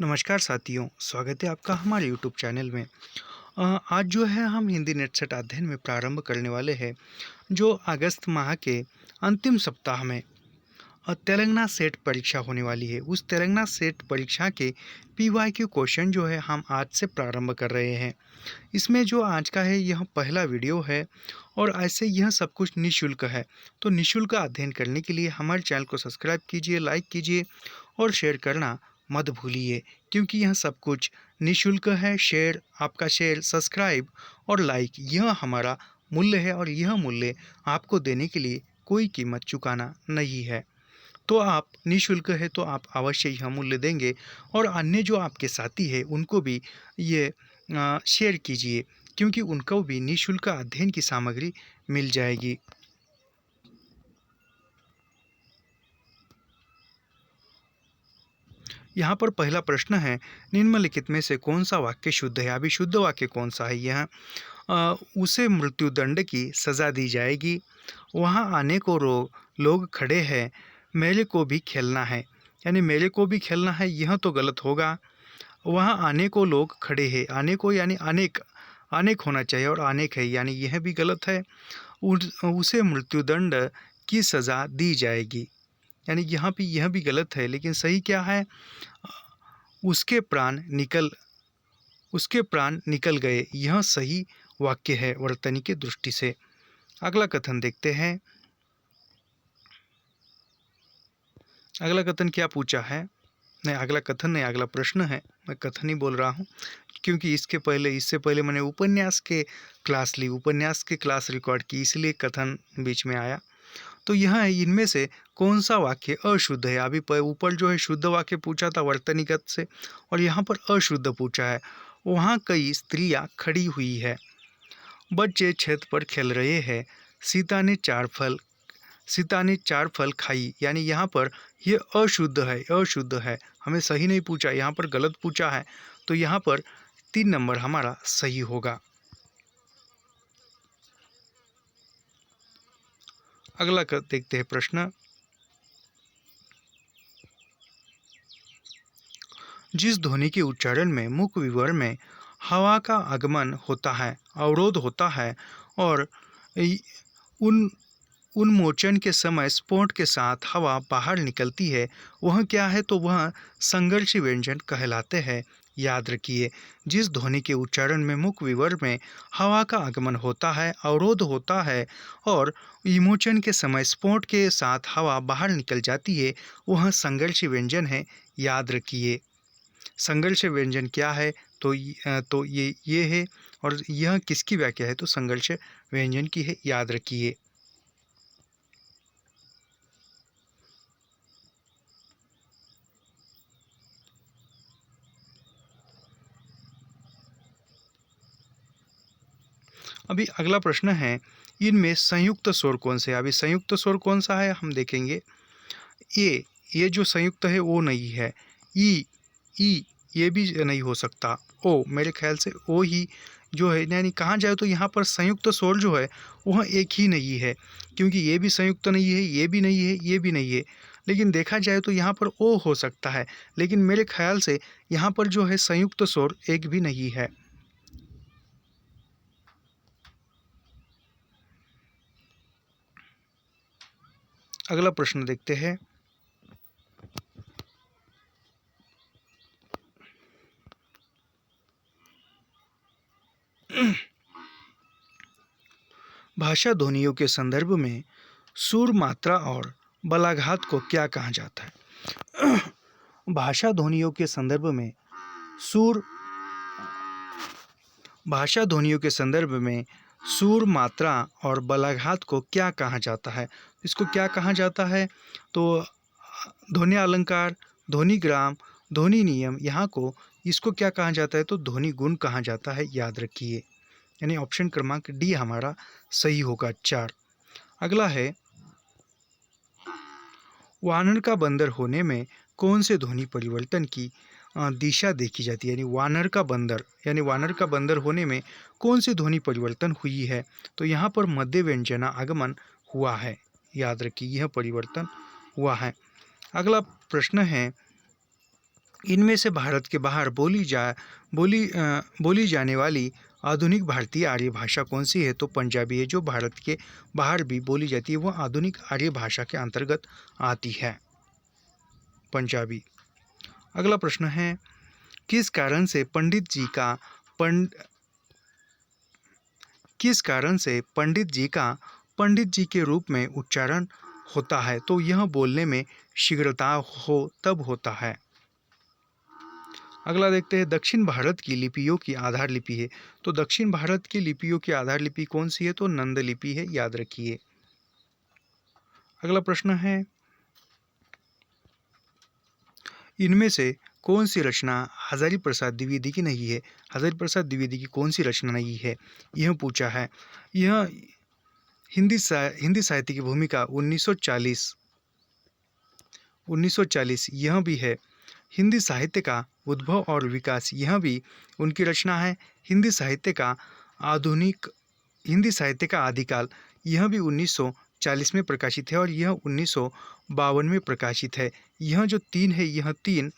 नमस्कार साथियों, स्वागत है आपका हमारे यूट्यूब चैनल में। आज जो है हम हिंदी नेट सेट अध्ययन में प्रारंभ करने वाले हैं जो अगस्त माह के अंतिम सप्ताह में तेलंगाना सेट परीक्षा होने वाली है। उस तेलंगाना सेट परीक्षा के पीवाईक्यू क्वेश्चन जो है हम आज से प्रारंभ कर रहे हैं। इसमें जो आज का है यह पहला वीडियो है और ऐसे यह सब कुछ निःशुल्क है। तो निःशुल्क अध्ययन करने के लिए हमारे चैनल को सब्सक्राइब कीजिए, लाइक कीजिए और शेयर करना मत भूलिए, क्योंकि यह सब कुछ निःशुल्क है। आपका शेयर, सब्सक्राइब और लाइक यह हमारा मूल्य है और यह मूल्य आपको देने के लिए कोई कीमत चुकाना नहीं है। तो आप निःशुल्क है तो आप अवश्य यह मूल्य देंगे और अन्य जो आपके साथी हैं उनको भी ये शेयर कीजिए, क्योंकि उनको भी निःशुल्क अध्ययन की सामग्री मिल जाएगी। यहाँ पर पहला प्रश्न है, निम्नलिखित में से कौन सा वाक्य शुद्ध है। अभी शुद्ध वाक्य कौन सा है? यह उसे मृत्युदंड की सज़ा दी जाएगी। वहाँ आने को लोग खड़े हैं, मेले को भी खेलना है। यानी मेले को भी खेलना है, यह तो गलत होगा। वहाँ आने को लोग खड़े हैं, आने को यानी अनेक अनेक होना चाहिए और अनेक है यानी यह भी गलत है। उसे मृत्युदंड की सज़ा दी जाएगी, यानी यहाँ पे यह भी गलत है। लेकिन सही क्या है? उसके प्राण निकल गए, यह सही वाक्य है वर्तनी की दृष्टि से। अगला कथन देखते हैं। अगला कथन क्या पूछा है? नहीं, अगला कथन नहीं, अगला प्रश्न है। मैं कथन ही बोल रहा हूँ, क्योंकि इससे पहले मैंने उपन्यास की क्लास रिकॉर्ड की, इसलिए कथन बीच में आया। तो यह है, इनमें से कौन सा वाक्य अशुद्ध है। अभी ऊपर जो है शुद्ध वाक्य पूछा था वर्तनीगत से, और यहाँ पर अशुद्ध पूछा है। वहाँ कई स्त्रियाँ खड़ी हुई है, बच्चे छत पर खेल रहे हैं, सीता ने चार फल खाई। यानी यहाँ पर यह अशुद्ध है, हमें सही नहीं पूछा, यहाँ पर गलत पूछा है। तो यहाँ पर 3 नंबर हमारा सही होगा। अगला देखते हैं प्रश्न। जिस ध्वनि के उच्चारण में मुख विवर में हवा का आगमन होता है, अवरोध होता है और उन उन्मोचन के समय स्फोट के साथ हवा बाहर निकलती है, वह क्या है? तो वह संघर्षी व्यंजन कहलाते हैं। याद रखिए, जिस ध्वनि के उच्चारण में मुख विवर में हवा का आगमन होता है, अवरोध होता है और विमोचन के समय स्फोट के साथ हवा बाहर निकल जाती है, वह संघर्षी व्यंजन है। याद रखिए, संघर्ष व्यंजन क्या है? तो ये है, और यह किसकी व्याख्या है? तो संघर्ष व्यंजन की है। याद रखिए। अभी अगला प्रश्न है, इनमें संयुक्त स्वर कौन से है। अभी संयुक्त स्वर कौन सा है हम देखेंगे। ये जो संयुक्त है वो नहीं है। ई ई ये भी नहीं हो सकता। ओ, मेरे ख्याल से ओ ही जो है, यानी कहाँ जाए तो यहाँ पर संयुक्त स्वर जो है वह एक ही नहीं है, क्योंकि ये भी संयुक्त नहीं है, ये भी नहीं है, ये भी नहीं है। लेकिन देखा जाए तो यहाँ पर ओ हो सकता है, लेकिन मेरे ख्याल से यहाँ पर जो है संयुक्त स्वर एक भी नहीं है। अगला प्रश्न देखते हैं। भाषा ध्वनियों के संदर्भ में सुर, मात्रा और बलाघात को क्या कहा जाता है? भाषा ध्वनियों के संदर्भ में सुर, मात्रा और बलाघात को क्या कहा जाता है? इसको क्या कहा जाता है? तो ध्वनि अलंकार, ध्वनि ग्राम, ध्वनि नियम, यहाँ को इसको क्या कहा जाता है? तो ध्वनि गुण कहा जाता है। याद रखिए, यानी ऑप्शन क्रमांक डी हमारा सही होगा, 4। अगला है, वानर का बंदर होने में कौन से ध्वनि परिवर्तन की दिशा देखी जाती है? यानी वानर का बंदर होने में कौन सी ध्वनि परिवर्तन हुई है? तो यहाँ पर मध्य व्यंजना आगमन हुआ है। याद रखिए, यह परिवर्तन हुआ है। अगला प्रश्न है, इनमें से भारत के बाहर बोली जाने वाली आधुनिक भारतीय आर्य भाषा कौन सी है? तो पंजाबी है। जो भारत के बाहर भी बोली जाती है वह आधुनिक आर्य भाषा के अंतर्गत आती है, पंजाबी। अगला प्रश्न है, किस कारण से पंडित जी के रूप में उच्चारण होता है? तो यह बोलने में शीघ्रता हो तब होता है। अगला देखते हैं, दक्षिण भारत की लिपियों की आधार लिपि है। तो दक्षिण भारत की लिपियों की आधार लिपि कौन सी है? तो नंद लिपि है, याद रखिए। अगला प्रश्न है, इनमें से कौन सी रचना हजारी प्रसाद द्विवेदी की नहीं है? हजारी प्रसाद द्विवेदी की कौन सी रचना नहीं है, यह पूछा है। यह हिंदी साहित्य की भूमिका 1940 यह भी है। हिंदी साहित्य का उद्भव और विकास यह भी उनकी रचना है। हिंदी साहित्य का आदिकाल यह भी 1940 में प्रकाशित है और यह 1952 में प्रकाशित है। यह जो तीन है, यह तीन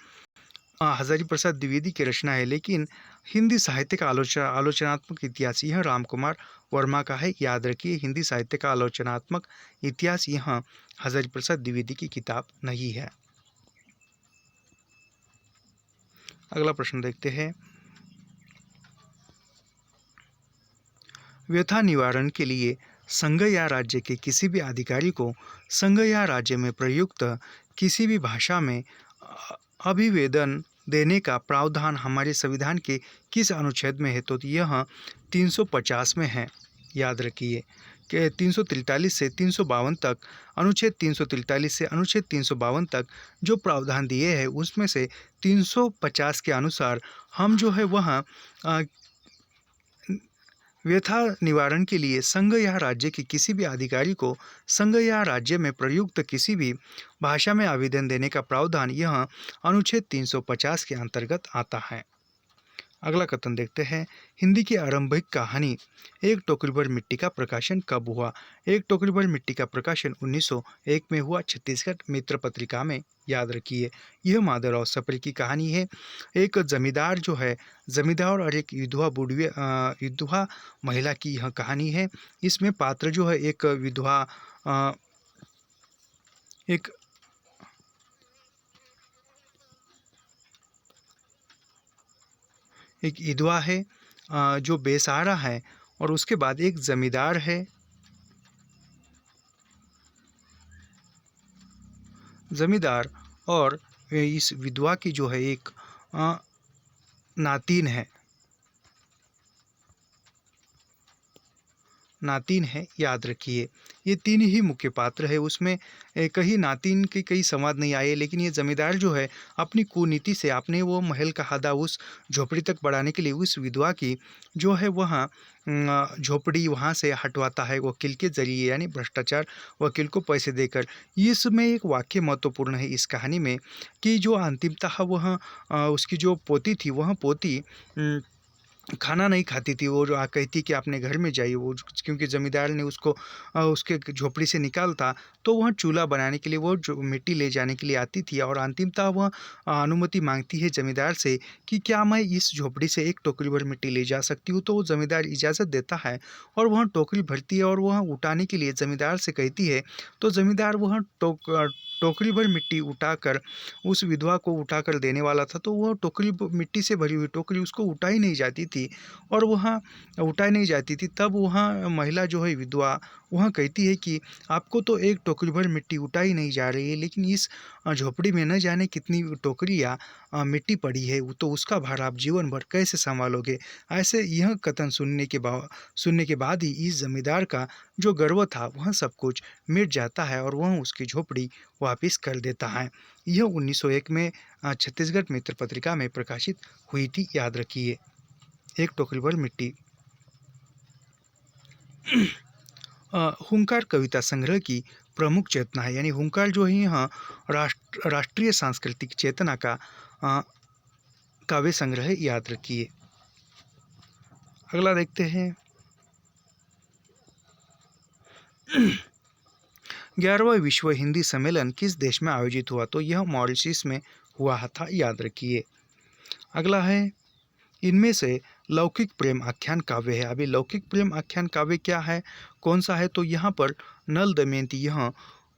हजारी प्रसाद द्विवेदी की रचना है। लेकिन हिंदी साहित्य का आलोचनात्मक इतिहास यह राम कुमार वर्मा का है, याद रखिए। हिंदी साहित्य का आलोचनात्मक इतिहास यह हजारी प्रसाद द्विवेदी की किताब नहीं है। अगला प्रश्न देखते हैं, व्यथा निवारण के लिए संघ या राज्य के किसी भी अधिकारी को संघ या राज्य में प्रयुक्त किसी भी भाषा में अभिवेदन देने का प्रावधान हमारे संविधान के किस अनुच्छेद में है? तो यह 350 में है, याद रखिए। कि 343 से 352 तक, अनुच्छेद 343 से अनुच्छेद 352 तक जो प्रावधान दिए हैं उसमें से 350 के अनुसार हम जो है वह व्यथा निवारण के लिए संघ या राज्य के किसी भी अधिकारी को संघ या राज्य में प्रयुक्त किसी भी भाषा में आवेदन देने का प्रावधान यह अनुच्छेद 350 के अंतर्गत आता है। अगला कथन देखते हैं, हिंदी की आरंभिक कहानी एक टोकरी भर मिट्टी का प्रकाशन कब हुआ? एक टोकरी भर मिट्टी का प्रकाशन 1901 में हुआ, छत्तीसगढ़ मित्र पत्रिका में, याद रखिए। यह माधवराव सप्रे की कहानी है। एक जमींदार जो है, जमींदार और एक विधवा महिला की यह कहानी है। इसमें पात्र जो है एक विधवा है जो बेसहारा है, और उसके बाद एक जमींदार है, और इस विधवा की जो है एक नातिन है, याद रखिए। ये तीन ही मुख्य पात्र है। उसमें कहीं नातिन के कई संवाद नहीं आए, लेकिन ये जमींदार जो है अपनी कूनीति से अपने वो महल का हदा उस झोपड़ी तक बढ़ाने के लिए उस विधवा की जो है वह झोपड़ी वहाँ से हटवाता है वकील के जरिए, यानी भ्रष्टाचार वकील को पैसे देकर। इसमें एक वाक्य महत्वपूर्ण है इस कहानी में कि जो अंतिमतः वह उसकी जो पोती थी, वह पोती खाना नहीं खाती थी। वो जो कहती कि अपने घर में जाइए, वो क्योंकि ज़मींदार ने उसको उसके झोपड़ी से निकालता, तो वह चूल्हा बनाने के लिए वो जो मिट्टी ले जाने के लिए आती थी, और अंतिमतः वह अनुमति मांगती है ज़मींदार से कि क्या मैं इस झोपड़ी से एक टोकरी भर मिट्टी ले जा सकती हूँ? तो वो ज़मींदार इजाज़त देता है और वह टोकरी भरती है और वह उठाने के लिए ज़मींदार से कहती है। तो ज़मींदार वह टोकरी भर मिट्टी उठाकर उस विधवा को उठाकर देने वाला था, तो वह मिट्टी से भरी हुई टोकरी उसको उठाई नहीं जाती थी, और वह उठाई नहीं जाती थी। तब वह महिला जो है विधवा, वह कहती है कि आपको तो एक टोकरी भर मिट्टी उठाई नहीं जा रही है, लेकिन इस झोपड़ी में न जाने कितनी टोकरियाँ मिट्टी पड़ी है, तो उसका भार आप जीवन भर कैसे संभालोगे? ऐसे यह कथन सुनने के बाद ही इस जमींदार का जो गर्व था वह सब कुछ मिट जाता है और वह उसकी झोपड़ी वापिस कर देता है। यह 1901 में छत्तीसगढ़ मित्र पत्रिका में प्रकाशित हुई थी, याद रखिए। एक टोकरी भर मिट्टी। हुंकार कविता संग्रह की प्रमुख चेतना है, यानी हुंकार जो है यहाँ राष्ट्रीय सांस्कृतिक चेतना का काव्य संग्रह है, याद रखिए। अगला देखते हैं, 11वां विश्व हिंदी सम्मेलन किस देश में आयोजित हुआ? तो यह मॉरिशस में हुआ था, याद रखिए। अगला है, इनमें से लौकिक प्रेम आख्यान काव्य है। अभी लौकिक प्रेम आख्यान काव्य क्या है, कौन सा है? तो यहाँ पर नल दमयंती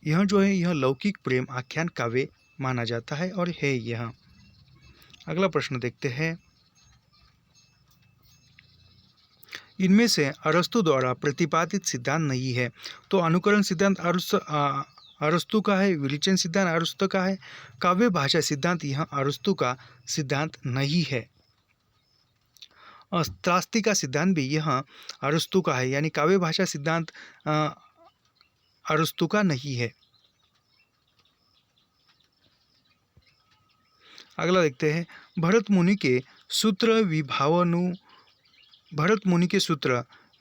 यह जो है यह लौकिक प्रेम आख्यान काव्य माना जाता है और है यह। अगला प्रश्न देखते हैं, इनमें से अरस्तु द्वारा प्रतिपादित सिद्धांत नहीं है। तो अनुकरण सिद्धांत अरस्तु का है, विवेचन सिद्धांत अरस्तु का है, काव्य भाषा सिद्धांत यह अरस्तु का सिद्धांत नहीं है। त्रास्ती का सिद्धांत भी यह अरस्तु का है, यानी काव्य भाषा सिद्धांत अरस्तु का नहीं है। अगला देखते हैं, भरत मुनि के सूत्र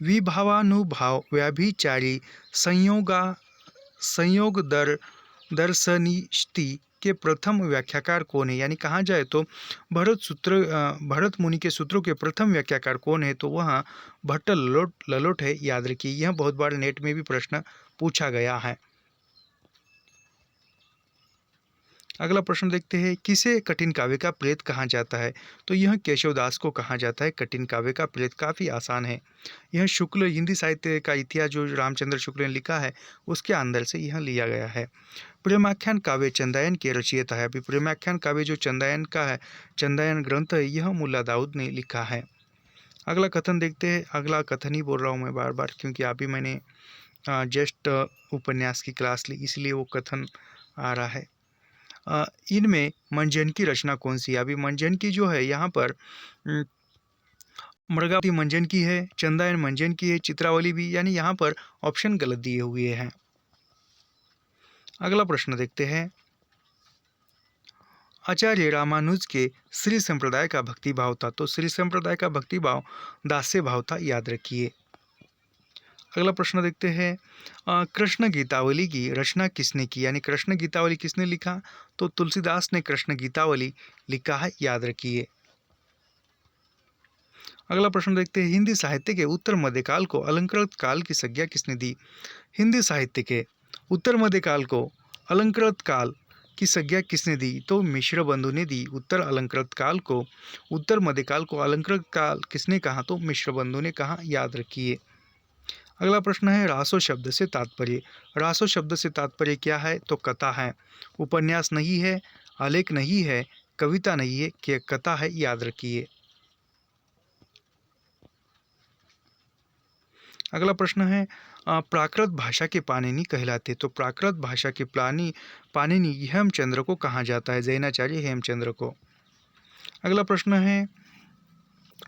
विभावानुभाव व्याभिचारी संयोग दर्शनिष्ठि के प्रथम व्याख्याकार कौन है? यानी कहा जाए तो भरत मुनि के सूत्रों के प्रथम व्याख्याकार कौन है? तो वह भट्ट ललोट है, याद रखिए। यह बहुत बार नेट में भी प्रश्न पूछा गया है। अगला प्रश्न देखते हैं, किसे कठिन काव्य का प्रेत कहा जाता है? तो यह केशवदास को कहा जाता है कठिन काव्य का प्रेत। काफ़ी आसान है। यह शुक्ल हिंदी साहित्य का इतिहास जो रामचंद्र शुक्ल ने लिखा है उसके अंदर से यह लिया गया है। प्रेमाख्यान काव्य चंदायन के रचयिता है। अभी प्रेमाख्यान काव्य जो चंदायन का है, चंदायन ग्रंथ है, यह मुल्ला दाऊद ने लिखा है। अगला कथन देखते हैं। अगला कथन ही बोल रहा हूँ मैं बार बार, क्योंकि अभी मैंने जस्ट उपन्यास की क्लास ली, इसलिए वो कथन आ रहा है। इनमें मंजन की रचना कौन सी है? अभी मंजन की जो है यहाँ पर मृगावती मंजन की है, चंदायन मंजन की है, चित्रावली भी, यानी यहाँ पर ऑप्शन गलत दिए हुए हैं। अगला प्रश्न देखते हैं, आचार्य रामानुज के श्री संप्रदाय का भक्ति भाव था। तो श्री संप्रदाय का भक्ति भाव दास्य भाव था, याद रखिए। अगला प्रश्न देखते हैं, कृष्ण गीतावली की रचना किसने की? यानी कृष्ण गीतावली किसने लिखा? तो तुलसीदास ने कृष्ण गीतावली लिखा है, याद रखिए। अगला प्रश्न देखते हैं, हिंदी साहित्य के उत्तर मध्यकाल को अलंकृत काल की संज्ञा किसने दी? हिंदी साहित्य के उत्तर मध्यकाल को अलंकृत काल की संज्ञा किसने दी? तो मिश्र बंधु ने दी। उत्तर मध्यकाल को अलंकृत काल किसने कहा? तो मिश्र बंधु ने कहा, याद रखिए। अगला प्रश्न है, रासो शब्द से तात्पर्य। रासो शब्द से तात्पर्य क्या है? तो कथा है, उपन्यास नहीं है, आलेख नहीं है, कविता नहीं है, कि कथा है, याद रखिए। अगला प्रश्न है, प्राकृत भाषा के पाणिनि कहलाते। तो प्राकृत भाषा के पाणिनि हेमचंद्र को कहा जाता है, जैनाचार्य हेमचंद्र को। अगला प्रश्न है,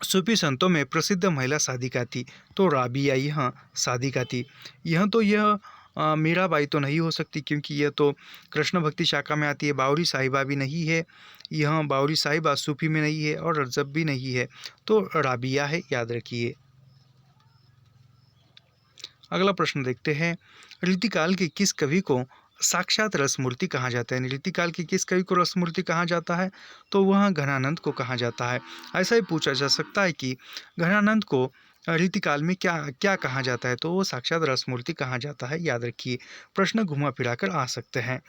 सूफी संतों में प्रसिद्ध महिला साधिका थी। तो राबिया यह साधिका थी। यह मीराबाई तो नहीं हो सकती, क्योंकि यह तो कृष्ण भक्ति शाखा में आती है। बावरी साहिबा भी नहीं है, यह बावरी साहिबा सूफी में नहीं है, और रजब भी नहीं है, तो राबिया है, याद रखिए। अगला प्रश्न देखते हैं, रीतिकाल के किस कवि को साक्षात रसमूर्ति कहा जाता है? रीतिकाल के किस कवि को रसमूर्ति कहा जाता है? तो वह घनानंद को कहा जाता है। ऐसा ही पूछा जा सकता है कि घनानंद को रीतिकाल में क्या कहा जाता है? तो वो साक्षात रसमूर्ति कहा जाता है, याद रखिए। प्रश्न घुमा फिरा कर आ सकते हैं।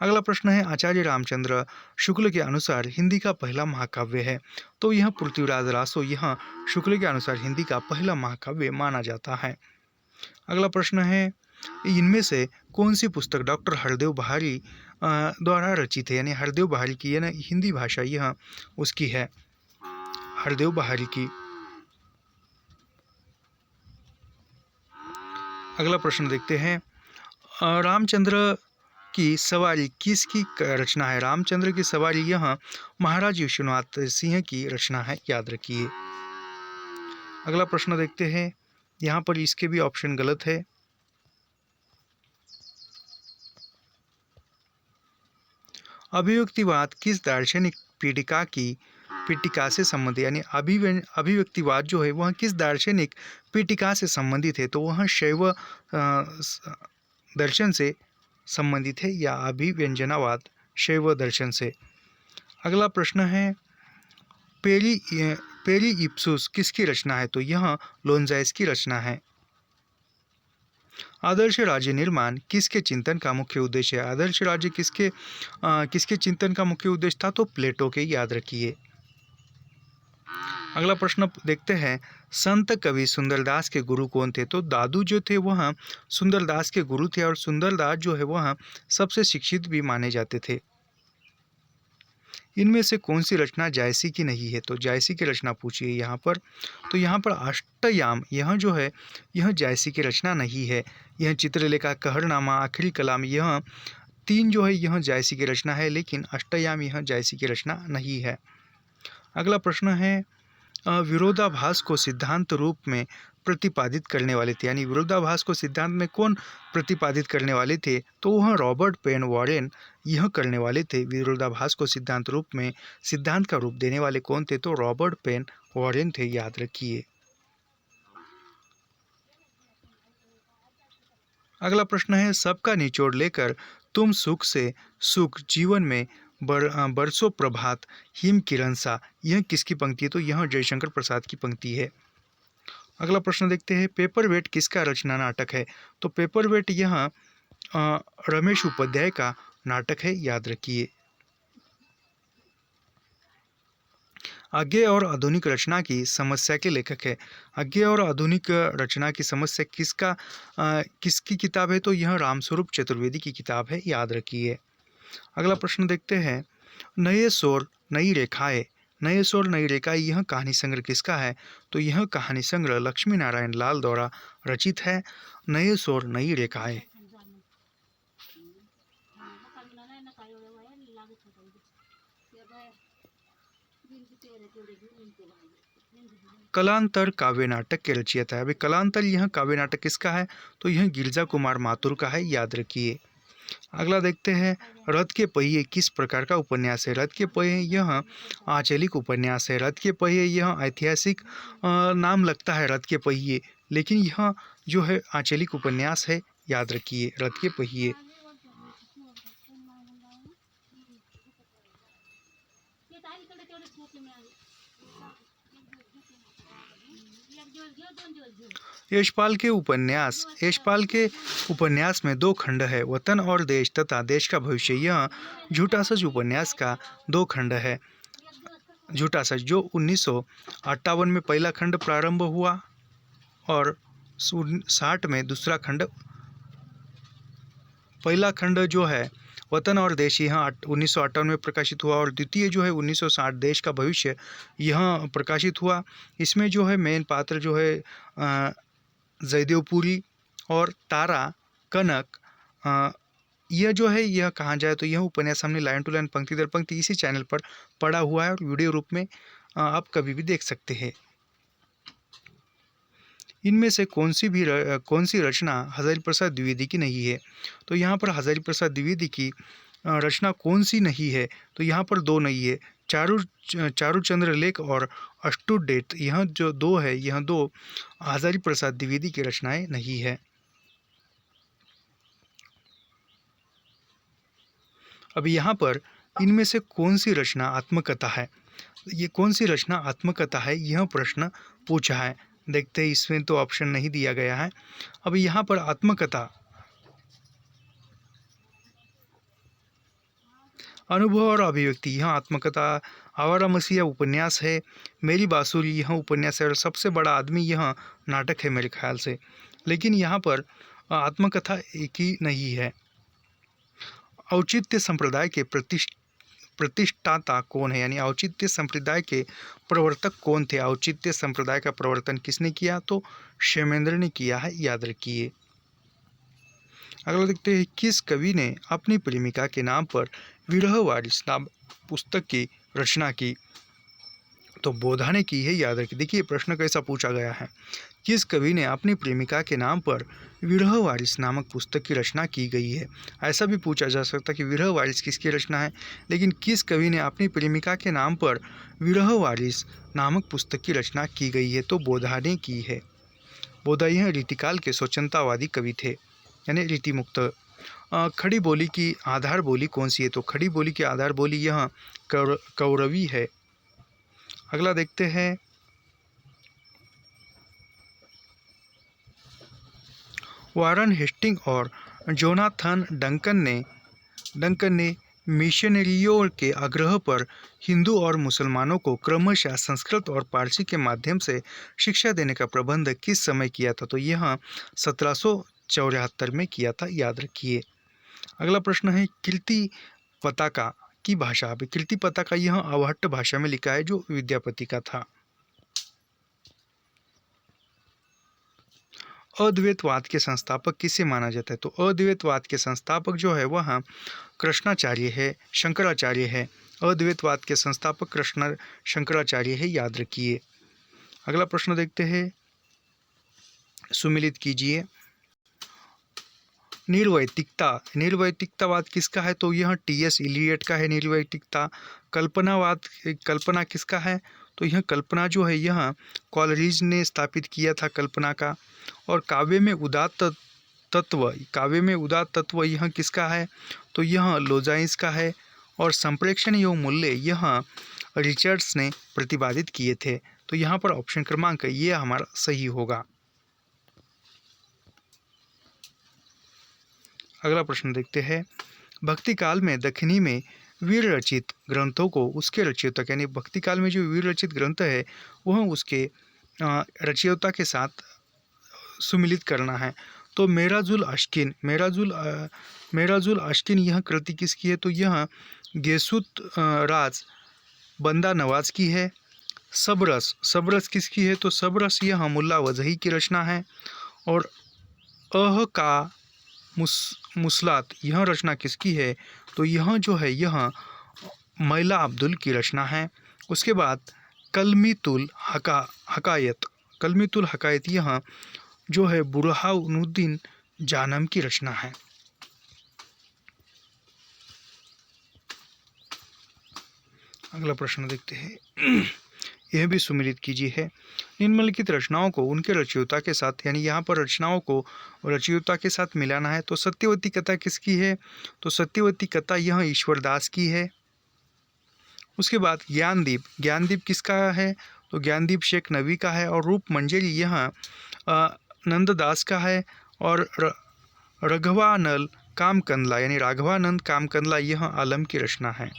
अगला प्रश्न है, आचार्य रामचंद्र शुक्ल के अनुसार हिंदी का पहला महाकाव्य है। तो यह पृथ्वीराज रासो यह शुक्ल के अनुसार हिंदी का पहला महाकाव्य माना जाता है। अगला प्रश्न है, इनमें से कौन सी पुस्तक डॉक्टर हरदेव बहारी द्वारा रचित है? यानी हरदेव बहारी की, यानी हिंदी भाषा यह उसकी है, हरदेव बहारी की। अगला प्रश्न देखते हैं, रामचंद्र की सवारी किसकी रचना है? रामचंद्र की सवारी यह महाराज विश्वनाथ सिंह की रचना है, याद रखिए। अगला प्रश्न देखते हैं, यहाँ पर इसके भी ऑप्शन गलत है। अभिव्यक्तिवाद किस दार्शनिक पीठिका से संबंधित, यानी अभिव्यक्तिवाद जो है वह किस दार्शनिक पीठिका से संबंधित है? तो वह शैव दर्शन से संबंधित है, या अभिव्यंजनावाद शैव दर्शन से। अगला प्रश्न है, पेरी इप्सुस किसकी रचना है? तो यह लोनजाइस की रचना है। आदर्श राज्य निर्माण किसके चिंतन का मुख्य उद्देश्य है? आदर्श राज्य किसके चिंतन का मुख्य उद्देश्य था? तो प्लेटो के, याद रखिए। अगला प्रश्न देखते हैं, संत कवि सुंदरदास के गुरु कौन थे? तो दादू जो थे वह सुंदरदास के गुरु थे और सुंदरदास जो है वह सबसे शिक्षित भी माने जाते थे। इनमें से कौन सी रचना जायसी की नहीं है? तो जायसी की रचना पूछी है यहाँ पर। तो यहाँ पर अष्टयाम यह जो है यह जायसी की रचना नहीं है। यह चित्रलेखा, कहरनामा, आखिरी कलाम, यह तीन जो है यह जायसी की रचना है, लेकिन अष्टयाम यह जायसी की रचना नहीं है। अगला प्रश्न है, विरोधाभास को सिद्धांत रूप में प्रतिपादित करने वाले थे, यानी विरोधाभास को सिद्धांत में कौन प्रतिपादित करने वाले थे? तो वह रॉबर्ट पेन वॉरेन यह करने वाले थे। विरोधाभास को सिद्धांत रूप में सिद्धांत का रूप देने वाले कौन थे? तो रॉबर्ट पेन वॉरेन थे, याद रखिए। अगला प्रश्न है, सबका निचोड़ लेकर तुम सुख से सुख जीवन में बरसों प्रभात हिम किरण सा, यह किसकी पंक्ति है? तो यह जयशंकर प्रसाद की पंक्ति है। अगला प्रश्न देखते हैं, पेपरवेट किसका रचना नाटक है? तो पेपरवेट यह रमेश उपाध्याय का नाटक है, याद रखिए। अज्ञेय और आधुनिक रचना की समस्या के लेखक है। अज्ञेय और आधुनिक रचना की समस्या किसकी किताब है? तो यह रामस्वरूप चतुर्वेदी की किताब है, याद रखिए। अगला प्रश्न देखते हैं, नए शोर नई रेखाएं, नए शोर नई रेखाएं यह कहानी संग्रह किसका है? तो यह कहानी संग्रह लक्ष्मी नारायण लाल द्वारा रचित है, नए शोर नई रेखाएं। कलांतर काव्य नाटक के रचयिता है। अभी कलांतर यह काव्य नाटक किसका है? तो यह गिरजा कुमार माथुर का है, याद रखिए। अगला देखते हैं, रथ के पहिए किस प्रकार का उपन्यास है? रथ के पहिए यह आंचलिक उपन्यास है। रथ के पहिए यह ऐतिहासिक नाम लगता है रथ के पहिए, लेकिन यह जो है आंचलिक उपन्यास है, याद रखिए, रथ के पहिए। यशपाल के उपन्यास में दो खंड है, वतन और देश तथा देश का भविष्य। यह झूठा सच उपन्यास का दो खंड है। झूठा सच जो 1958 में पहला खंड प्रारंभ हुआ और 60 में दूसरा खंड, पहला खंड जो है वतन और देश यह 1958 में प्रकाशित हुआ और द्वितीय जो है 1960 देश का भविष्य यह प्रकाशित हुआ। इसमें जो है मेन पात्र जो है जयदेवपुरी और तारा कनक, यह जो है यह कहा जाए तो यह उपन्यास हमने लाइन टू लाइन पंक्ति दर पंक्ति इसी चैनल पर पढ़ा हुआ है और वीडियो रूप में आप कभी भी देख सकते हैं। इनमें से कौन सी रचना हजारी प्रसाद द्विवेदी की नहीं है? तो यहाँ पर हजारी प्रसाद द्विवेदी की रचना कौन सी नहीं है? तो यहाँ पर दो नहीं है, चारूचंद्र लेख और अष्टुडेट, यह जो दो है यह दो हजारी प्रसाद द्विवेदी की रचनाएं नहीं है। अब यहाँ पर इनमें से कौन सी रचना आत्मकथा है? ये कौन सी रचना आत्मकथा है, यह प्रश्न पूछा है। देखते हैं, इसमें तो ऑप्शन नहीं दिया गया है। अब यहाँ पर आत्मकथा, अनुभव और अभिव्यक्ति, यह आत्मकथा। आवारा मसीहा उपन्यास है। मेरी बांसुरी यह उपन्यास है और सबसे बड़ा आदमी यह नाटक है मेरे ख्याल से, लेकिन यहाँ पर आत्मकथा एक ही नहीं है। औचित्य संप्रदाय के प्रतिष्ठाता कौन है, यानी औचित्य संप्रदाय के प्रवर्तक कौन थे? औचित्य संप्रदाय का प्रवर्तन किसने किया? तो क्षेमेंद्र ने किया है, याद रखिए। अगला देखते हैं, किस कवि ने अपनी प्रेमिका के नाम पर विरह वारिस नाम पुस्तक की रचना की? तो बोधा ने की है, याद रखिए। देखिए प्रश्न कैसा पूछा गया है, किस कवि ने अपनी प्रेमिका के नाम पर विरह वारिस नामक पुस्तक की रचना की गई है? ऐसा भी पूछा जा सकता कि विरह वारिस किसकी रचना है, लेकिन किस कवि ने अपनी प्रेमिका के नाम पर विरह वारिस नामक पुस्तक की रचना की गई है? तो बोधा ने की है। बोधा यह रीतिकाल के स्वच्छंदतावादी कवि थे, यानी रीति मुक्त। खड़ी बोली की आधार बोली कौन सी है? तो खड़ी बोली की आधार बोली यह कौरवी है। अगला देखते हैं, वारन हेस्टिंग और जोनाथन डंकन ने मिशनरियों के आग्रह पर हिंदू और मुसलमानों को क्रमशः संस्कृत और पारसी के माध्यम से शिक्षा देने का प्रबंध किस समय किया था? तो यह 1774 में किया था, याद रखिए। अगला प्रश्न है कीर्ति पताका की भाषा। अब कीर्ति पताका यह अवहट्ट भाषा में लिखा है जो विद्यापति का था। अद्वैतवाद के संस्थापक किसे माना जाता है? तो अद्वैतवाद के संस्थापक जो है वह कृष्णाचार्य है, शंकराचार्य है। अद्वैतवाद के संस्थापक कृष्ण शंकराचार्य है, याद रखिए। अगला प्रश्न देखते हैं, सुमिलित कीजिए। निर्वैतिकतावाद किसका है? तो यह टी.एस. इलियट का है निर्वैतिकता। कल्पना किसका है? तो यह कल्पना जो है यह कॉलरिज ने स्थापित किया था कल्पना का। और काव्य में उदात्त तत्व यह किसका है? तो यह लोजाइंस का है। और संप्रेक्षण एवं मूल्य यह रिचर्ड्स ने प्रतिपादित किए थे। तो यहाँ पर ऑप्शन क्रमांक ये हमारा सही होगा। अगला प्रश्न देखते हैं, भक्ति काल में दक्षिणी में वीर रचित ग्रंथों को उसके रचयिता, यानी भक्ति काल में जो वीर रचित ग्रंथ है वह उसके रचयिता के साथ सुमिलित करना है। तो मेराजुल अश्किन यह कृति किसकी है? तो यह गेसुत राज बंदा नवाज की है। सबरस किसकी है? तो सबरस यह मुल्ला वजही की रचना है। और अह का मुसलात यह रचना किसकी है? तो यह जो है यह मैला अब्दुल की रचना है। उसके बाद कलमीतुल हकायत यह जो है बुरहानुद्दीन जानम की रचना है। अगला प्रश्न देखते हैं, यह भी सुमिलित कीजिए है। निम्नलिखित रचनाओं को उनके रचयिता के साथ, यानी यहाँ पर रचनाओं को रचयिता के साथ मिलाना है। तो सत्यवती कथा किसकी है? तो सत्यवती कथा यह ईश्वरदास की है। उसके बाद ज्ञानदीप किसका है? तो ज्ञानदीप शेख नबी का है। और रूप मंजरी यह नंददास का है। और राघवानंद कामकंदला यह आलम की रचना है।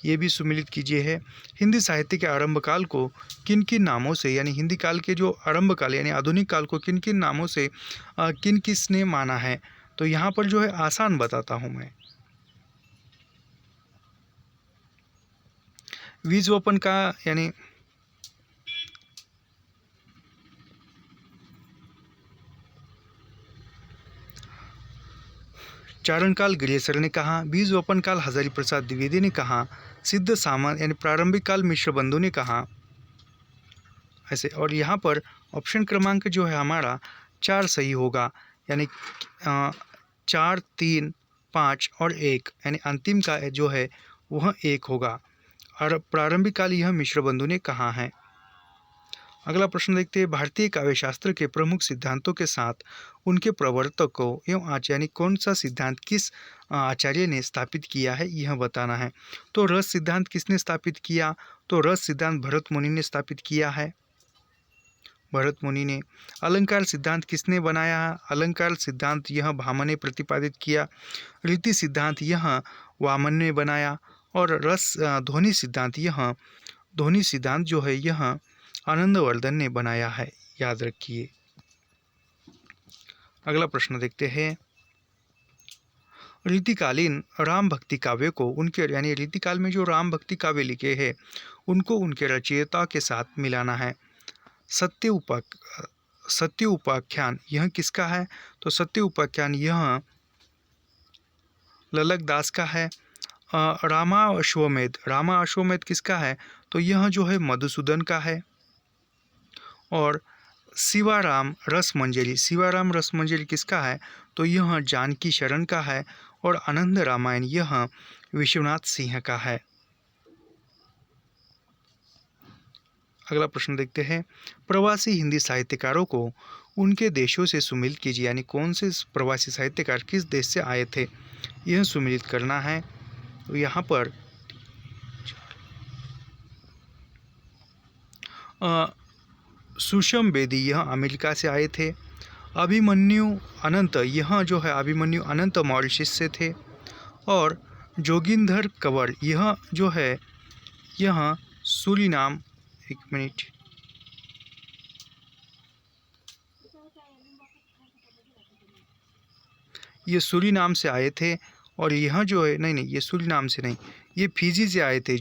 ये भी सुमिलित कीजिए है। हिंदी साहित्य के आरंभ काल को किन किन नामों से, यानी हिंदी काल के जो आरंभ काल यानी आधुनिक काल को किन किन नामों से किसने माना है? तो यहाँ पर जो है आसान बताता हूँ मैं। विजवपन का यानी चारणकाल गिरिसर ने कहा, बीजवपन काल हजारी प्रसाद द्विवेदी ने कहा, सिद्ध सामंत यानी प्रारंभिक काल मिश्र बंधु ने कहा, ऐसे। और यहाँ पर ऑप्शन क्रमांक जो है हमारा 4 सही होगा, यानी 4, 3, 5 और 1, यानी अंतिम का जो है वह 1 होगा। और प्रारंभिक काल यह मिश्र बंधु ने कहा है। अगला प्रश्न देखते हैं, भारतीय काव्यशास्त्र के प्रमुख सिद्धांतों के साथ उनके प्रवर्तकों एवं आचार्य कौन सा सिद्धांत किस आचार्य ने स्थापित किया है यह बताना है। तो रस सिद्धांत किसने स्थापित किया? तो रस सिद्धांत भरत मुनि ने स्थापित किया है, भरत मुनि ने। अलंकार सिद्धांत किसने बनाया है? अलंकार सिद्धांत यह भामन ने प्रतिपादित किया। रीति सिद्धांत यह वामन ने बनाया। और रस ध्वनि सिद्धांत जो है यह आनंदवर्धन ने बनाया है, याद रखिए। अगला प्रश्न देखते हैं, रीतिकालीन राम भक्ति काव्य को उनके, यानी रीतिकाल में जो राम भक्ति काव्य लिखे हैं उनको उनके रचयिता के साथ मिलाना है। सत्य उपाख्यान यह किसका है? तो सत्य उपाख्यान यह ललक दास का है। रामा अश्वमेध किसका है? तो यह जो है मधुसूदन का है। और शिवाराम रस मंजरी किसका है? तो यह जानकी शरण का है। और आनंद रामायण यह विश्वनाथ सिंह का है। अगला प्रश्न देखते हैं, प्रवासी हिंदी साहित्यकारों को उनके देशों से सुमिलित कीजिए, यानी कौन से प्रवासी साहित्यकार किस देश से आए थे यह सुमिलित करना है। तो यहाँ पर सुषम बेदी यह अमेरिका से आए थे। अभिमन्यु अनंत यह जो है अभिमन्यु अनंत मॉरिशस से थे। और जोगिंदर कंवर यह जो है यह सूरीनाम, एक मिनट, ये सूरीनाम से आए थे। और यह जो है नहीं ये सूरीनाम से नहीं, ये फिजी से आए थे।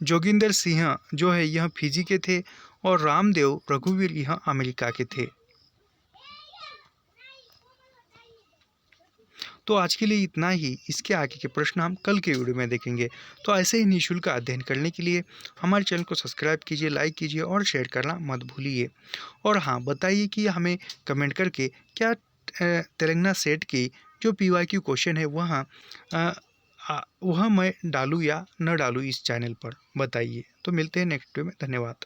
जोगिंदर सिंह जो है यह फिजी के थे। और रामदेव रघुवीर यह अमेरिका के थे। तो आज के लिए इतना ही। इसके आगे के प्रश्न हम कल के वीडियो में देखेंगे। तो ऐसे ही निःशुल्क अध्ययन करने के लिए हमारे चैनल को सब्सक्राइब कीजिए, लाइक कीजिए और शेयर करना मत भूलिए। और हाँ, बताइए कि हमें कमेंट करके क्या तेलंगाना सेट की जो PYQ क्वेश्चन है वह मैं डालूँ या न डालूँ इस चैनल पर, बताइए। तो मिलते हैं नेक्स्ट वीडियो में। धन्यवाद।